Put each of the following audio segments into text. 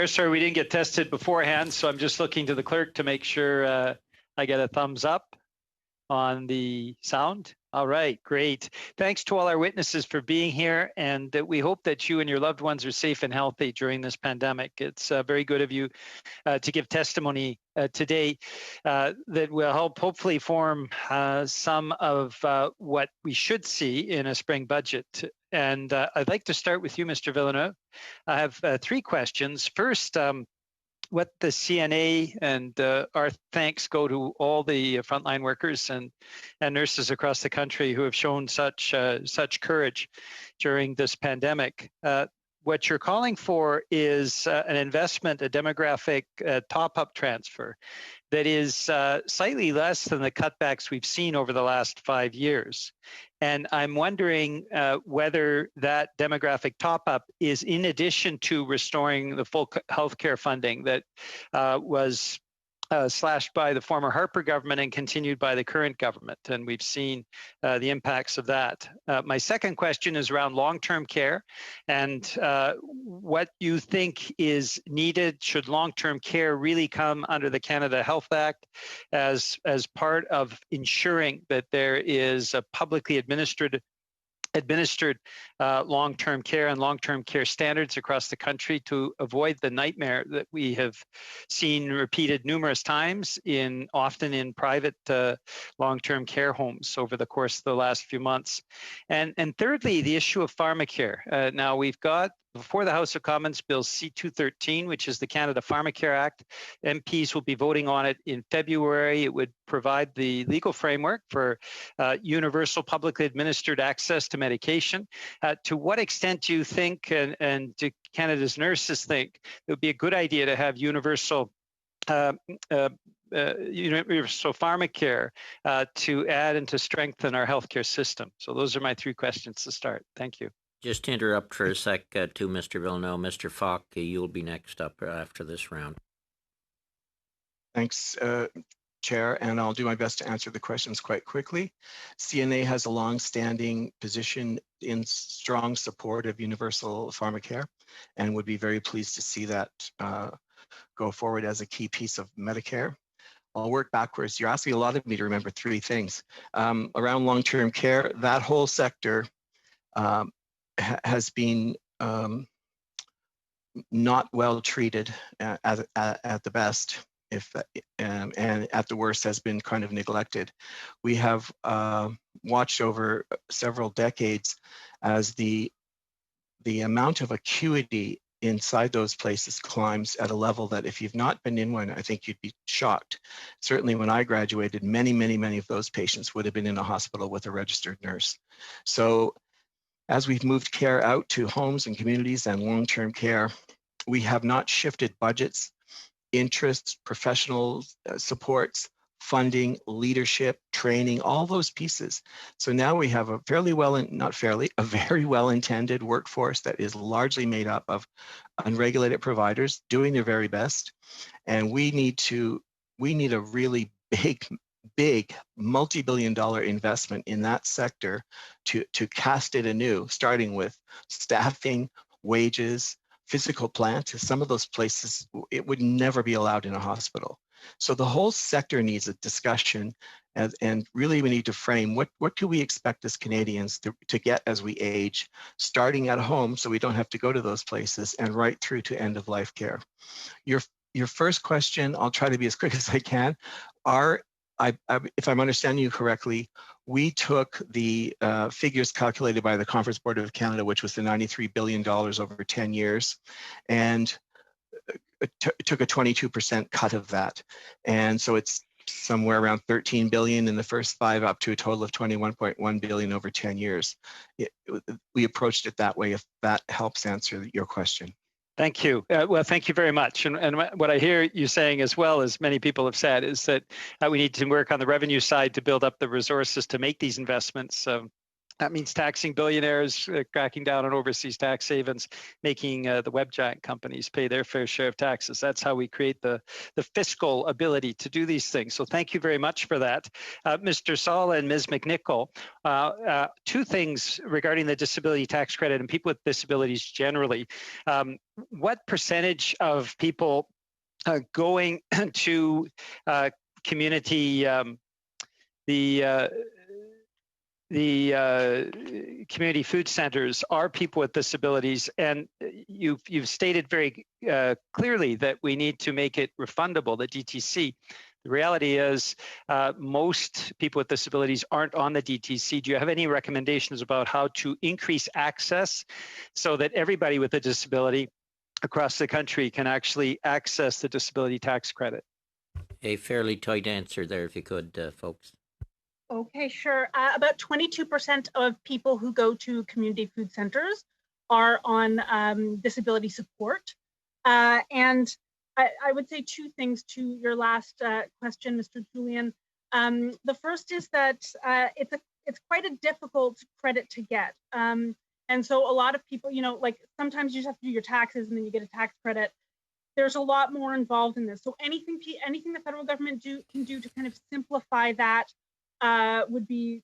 Sorry, we didn't get tested beforehand, so I'm just looking to the clerk to make sure I get a thumbs up on the sound. All right, great. Thanks to all our witnesses for being here, and we hope that you and your loved ones are safe and healthy during this pandemic. It's very good of you to give testimony today that will help hopefully form some of what we should see in a spring budget. And I'd like to start with you, Mr. Villeneuve. I have three questions. First, what the CNA and our thanks go to all the frontline workers and nurses across the country who have shown such courage during this pandemic. What you're calling for is an investment, a demographic top-up transfer that is slightly less than the cutbacks we've seen over the last 5 years. And I'm wondering whether that demographic top-up is in addition to restoring the full healthcare funding that was slashed by the former Harper government and continued by the current government. And we've seen the impacts of that. My second question is around long-term care and what you think is needed. Should long-term care really come under the Canada Health Act as part of ensuring that there is a publicly administered long-term care and long-term care standards across the country to avoid the nightmare that we have seen repeated numerous times often in private long-term care homes over the course of the last few months. And thirdly, the issue of pharmacare. Now we've got before the House of Commons Bill C-213, which is the Canada Pharmacare Act. MPs will be voting on it in February. It would provide the legal framework for universal publicly administered access to medication. To what extent do you think, and do Canada's nurses think, it would be a good idea to have universal pharmacare to add and to strengthen our healthcare system? So those are my three questions to start. Thank you. Just to interrupt for a sec to Mr. Villeneuve. Mr. Falk, you'll be next up after this round. Thanks, Chair, and I'll do my best to answer the questions quite quickly. CNA has a long-standing position in strong support of universal pharmacare and would be very pleased to see that go forward as a key piece of Medicare. I'll work backwards. You're asking a lot of me to remember three things. Around long-term care, that whole sector has been not well treated at the best, and at the worst has been kind of neglected. We have watched over several decades as the amount of acuity inside those places climbs at a level that if you've not been in one, I think you'd be shocked. Certainly when I graduated, many of those patients would have been in a hospital with a registered nurse. So as we've moved care out to homes and communities and long-term care, we have not shifted budgets, interests, professional supports, funding, leadership, training, all those pieces. So now we have a very well-intended workforce that is largely made up of unregulated providers doing their very best. And we need a really big multi-billion-dollar investment in that sector to cast it anew, starting with staffing, wages, physical plant. Some of those places, it would never be allowed in a hospital. So the whole sector needs a discussion, and really we need to frame what do we expect as Canadians to get as we age, starting at home so we don't have to go to those places, and right through to end-of-life care. Your first question, I'll try to be as quick as I can. If I'm understanding you correctly, we took the figures calculated by the Conference Board of Canada, which was the $93 billion over 10 years, and took a 22% cut of that. And so it's somewhere around 13 billion in the first 5, up to a total of 21.1 billion over 10 years. We approached it that way, if that helps answer your question. Thank you. Well, thank you very much. And what I hear you saying, as well as many people have said, is that we need to work on the revenue side to build up the resources to make these investments. That means taxing billionaires, cracking down on overseas tax havens, making the web giant companies pay their fair share of taxes. That's how we create the fiscal ability to do these things. So thank you very much for that. Mr. Saul and Ms. McNichol, two things regarding the disability tax credit and people with disabilities generally. What percentage of people going to community, the community food centers are people with disabilities, and you've stated very clearly that we need to make it refundable, the DTC. The reality is most people with disabilities aren't on the DTC. Do you have any recommendations about how to increase access so that everybody with a disability across the country can actually access the disability tax credit? A fairly tight answer there, if you could, folks. Okay, sure. About 22% of people who go to community food centers are on disability support. And I would say two things to your last question, Mr. Julian. The first is that it's quite a difficult credit to get. And so a lot of people, like sometimes you just have to do your taxes and then you get a tax credit. There's a lot more involved in this. So anything the federal government can do to kind of simplify that would be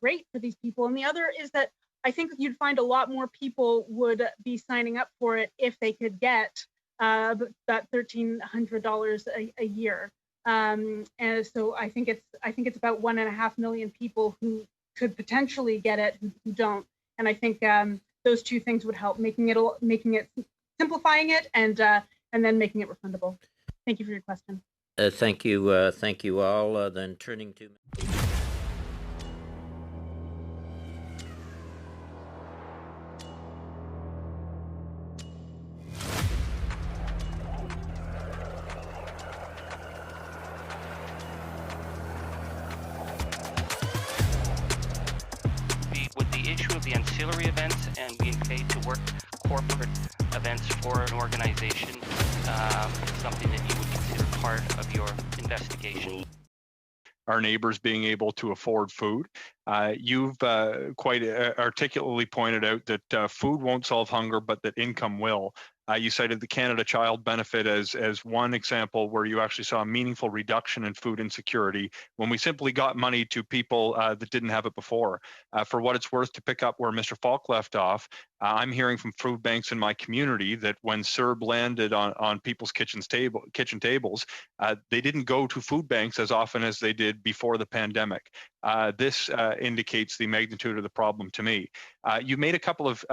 great for these people. And the other is that I think you'd find a lot more people would be signing up for it if they could get that $1,300 a year. And so I think it's about 1.5 million people who could potentially get it who don't. And I think those two things would help, making it simplifying it and then making it refundable. Thank you for your question. Thank you all. Then turning to. With the issue of the ancillary events and being paid to work corporate events for an organization, it's something that you would consider part of your investigation. Our neighbors being able to afford food. You've quite articulately pointed out that food won't solve hunger, but that income will. You cited the Canada Child Benefit as one example where you actually saw a meaningful reduction in food insecurity when we simply got money to people that didn't have it before. For what it's worth, to pick up where Mr. Falk left off, I'm hearing from food banks in my community that when CERB landed on people's kitchen tables, they didn't go to food banks as often as they did before the pandemic. This indicates the magnitude of the problem to me. You made a couple of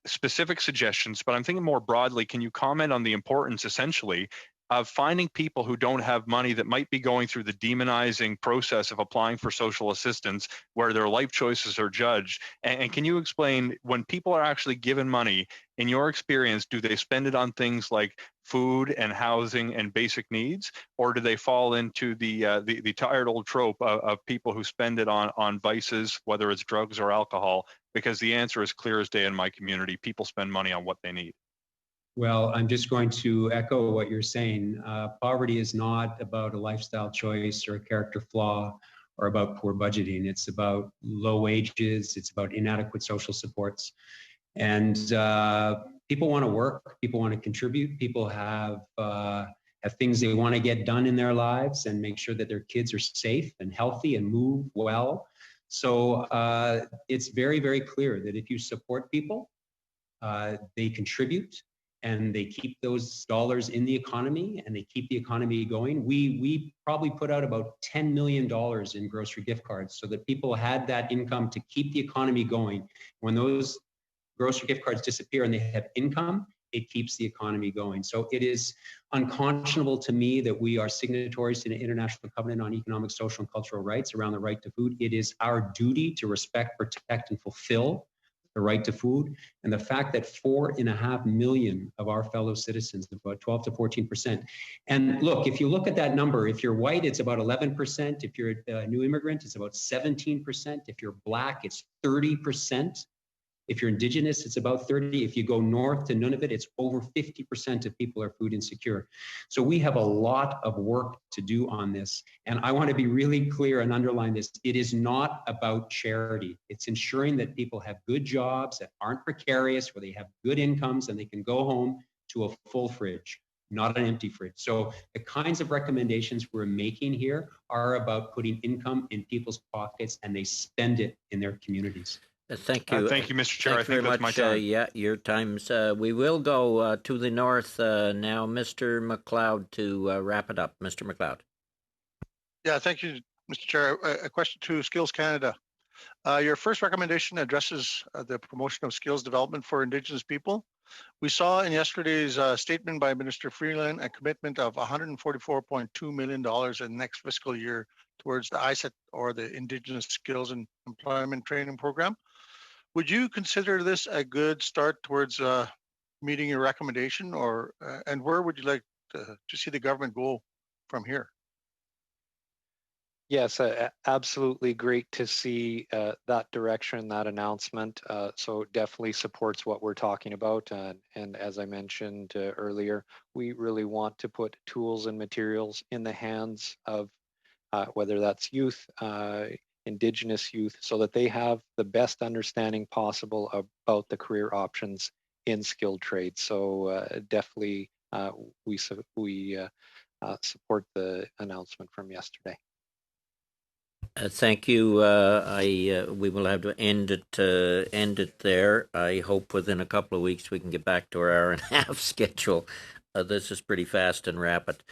specific suggestions, but I'm thinking more broadly, can you comment on the importance, essentially, of finding people who don't have money that might be going through the demonizing process of applying for social assistance where their life choices are judged? And can you explain, when people are actually given money, in your experience, do they spend it on things like food and housing and basic needs, or do they fall into the tired old trope of people who spend it on vices, whether it's drugs or alcohol? Because the answer is clear as day in my community. People spend money on what they need. Well, I'm just going to echo what you're saying. Poverty is not about a lifestyle choice or a character flaw or about poor budgeting. It's about low wages. It's about inadequate social supports. And people want to work. People want to contribute. People have things they want to get done in their lives and make sure that their kids are safe and healthy and move well. So it's very, very clear that if you support people, they contribute, and they keep those dollars in the economy and they keep the economy going. We probably put out about $10 million in grocery gift cards so that people had that income to keep the economy going. When those grocery gift cards disappear and they have income, it keeps the economy going. So it is unconscionable to me that we are signatories to the International Covenant on Economic, Social, and Cultural Rights around the right to food. It is our duty to respect, protect, and fulfill the right to food. And the fact that 4.5 million of our fellow citizens, about 12 to 14%. And look, if you look at that number, if you're white, it's about 11%. If you're a new immigrant, it's about 17%. If you're Black, it's 30%. If you're Indigenous, it's about 30. If you go north to Nunavut, it's over 50% of people are food insecure. So we have a lot of work to do on this. And I want to be really clear and underline this. It is not about charity. It's ensuring that people have good jobs that aren't precarious, where they have good incomes and they can go home to a full fridge, not an empty fridge. So the kinds of recommendations we're making here are about putting income in people's pockets and they spend it in their communities. Thank you. Thank you, Mr. Chair. I think very that's much. my time. Yeah, your time's. We will go to the north now. Mr. McLeod to wrap it up. Mr. McLeod. Yeah, thank you, Mr. Chair. A question to Skills Canada. Your first recommendation addresses the promotion of skills development for Indigenous people. We saw in yesterday's statement by Minister Freeland a commitment of $144.2 million in next fiscal year towards the ISET, or the Indigenous Skills and Employment Training Program. Would you consider this a good start towards meeting your recommendation, or and where would you like to see the government go from here? Yes, absolutely great to see that direction, that announcement. So definitely supports what we're talking about. And as I mentioned earlier, we really want to put tools and materials in the hands of whether that's youth, Indigenous youth, so that they have the best understanding possible about the career options in skilled trades. So definitely we support the announcement from yesterday. Thank you. We will have to end it there. I hope within a couple of weeks we can get back to our hour-and-a-half schedule. This is pretty fast and rapid.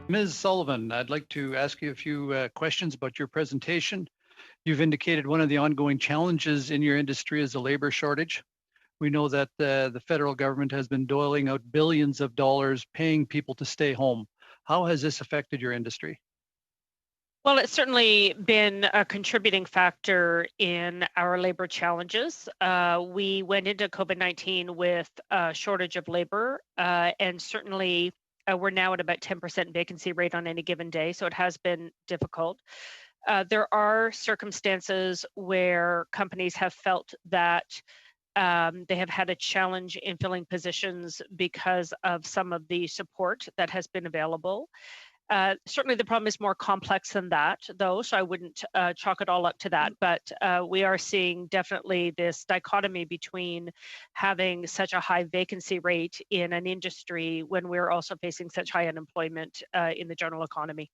Ms. Sullivan, I'd like to ask you a few questions about your presentation. You've indicated one of the ongoing challenges in your industry is the labor shortage. We know that the federal government has been doling out billions of dollars paying people to stay home. How has this affected your industry? Well, it's certainly been a contributing factor in our labor challenges. We went into COVID-19 with a shortage of labor, and certainly we're now at about 10% vacancy rate on any given day, so it has been difficult. There are circumstances where companies have felt that they have had a challenge in filling positions because of some of the support that has been available. Certainly the problem is more complex than that, though, so I wouldn't chalk it all up to that. But we are seeing definitely this dichotomy between having such a high vacancy rate in an industry when we're also facing such high unemployment in the general economy.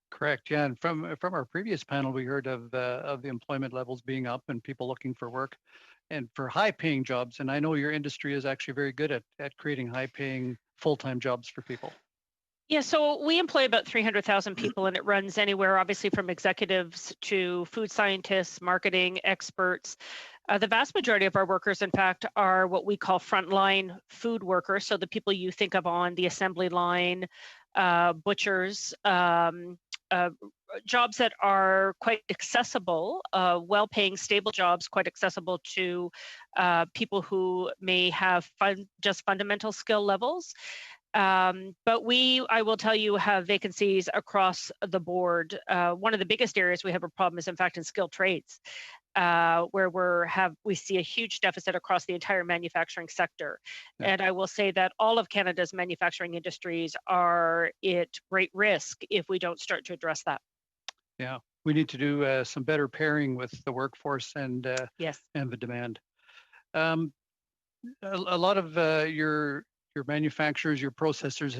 Correct. Yeah, and from our previous panel, we heard of the employment levels being up and people looking for work, and for high-paying jobs. And I know your industry is actually very good at creating high-paying full-time jobs for people. Yeah, so we employ about 300,000 people, and it runs anywhere, obviously, from executives to food scientists, marketing experts. The vast majority of our workers, in fact, are what we call frontline food workers. So the people you think of on the assembly line, butchers, jobs that are quite accessible, well-paying, stable jobs, quite accessible to people who may have just fundamental skill levels. But I will tell you, have vacancies across the board. One of the biggest areas we have a problem is, in fact, in skilled trades, where we see a huge deficit across the entire manufacturing sector. Yeah. And I will say that all of Canada's manufacturing industries are at great risk if we don't start to address that. Yeah, we need to do some better pairing with the workforce and yes, and the demand. A lot of your manufacturers, your processors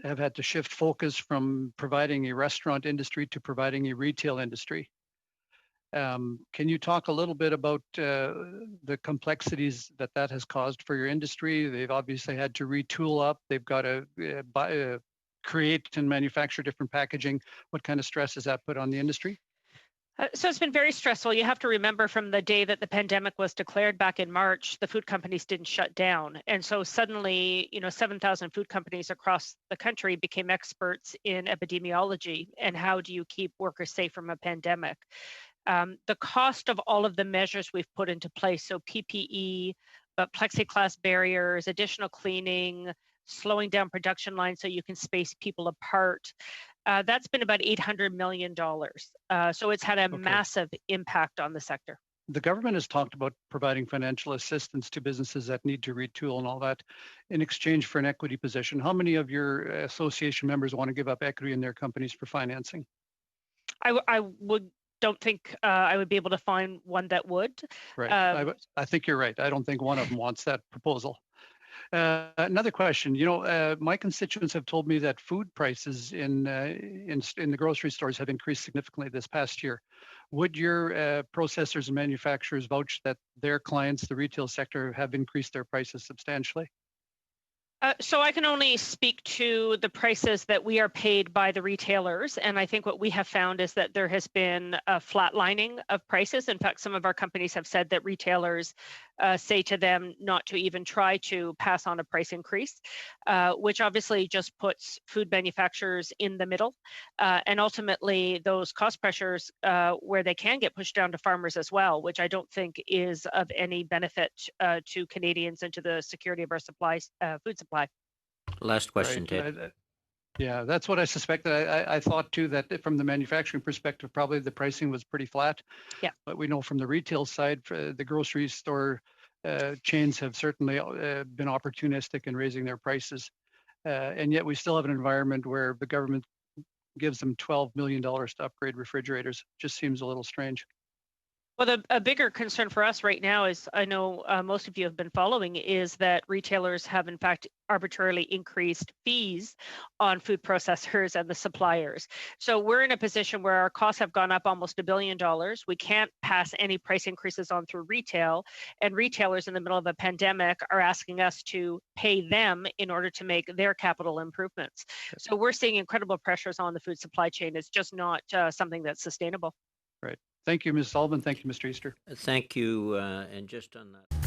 have had to shift focus from providing a restaurant industry to providing a retail industry. Can you talk a little bit about the complexities that has caused for your industry? They've obviously had to retool up. They've got to create and manufacture different packaging. What kind of stress has that put on the industry? So it's been very stressful. You have to remember, from the day that the pandemic was declared back in March, the food companies didn't shut down. And so suddenly, 7,000 food companies across the country became experts in epidemiology and how do you keep workers safe from a pandemic. The cost of all of the measures we've put into place, so PPE, but plexiglass barriers, additional cleaning, slowing down production lines so you can space people apart. That's been about $800 million. So it's had a massive impact on the sector. The government has talked about providing financial assistance to businesses that need to retool and all that in exchange for an equity position. How many of your association members want to give up equity in their companies for financing? I don't think I would be able to find one that would. Right. I think you're right. I don't think one of them wants that proposal. Another question. You know, my constituents have told me that food prices in the grocery stores have increased significantly this past year. Would your processors and manufacturers vouch that their clients, the retail sector, have increased their prices substantially? So I can only speak to the prices that we are paid by the retailers. And I think what we have found is that there has been a flatlining of prices. In fact, some of our companies have said that retailers say to them not to even try to pass on a price increase, which obviously just puts food manufacturers in the middle. And ultimately, those cost pressures where they can get pushed down to farmers as well, which I don't think is of any benefit to Canadians and to the security of our supplies, food supply. Last question, right. Ted. Yeah, that's what I suspected. I thought too that from the manufacturing perspective, probably the pricing was pretty flat. Yeah. But we know from the retail side, the grocery store chains have certainly been opportunistic in raising their prices. And yet we still have an environment where the government gives them $12 million to upgrade refrigerators. Just seems a little strange. Well, a bigger concern for us right now is, I know most of you have been following, is that retailers have in fact arbitrarily increased fees on food processors and the suppliers. So we're in a position where our costs have gone up almost $1 billion. We can't pass any price increases on through retail, and retailers in the middle of a pandemic are asking us to pay them in order to make their capital improvements. So we're seeing incredible pressures on the food supply chain. It's just not something that's sustainable. Right. Thank you, Ms. Sullivan. Thank you, Mr. Easter. Thank you. And just on that.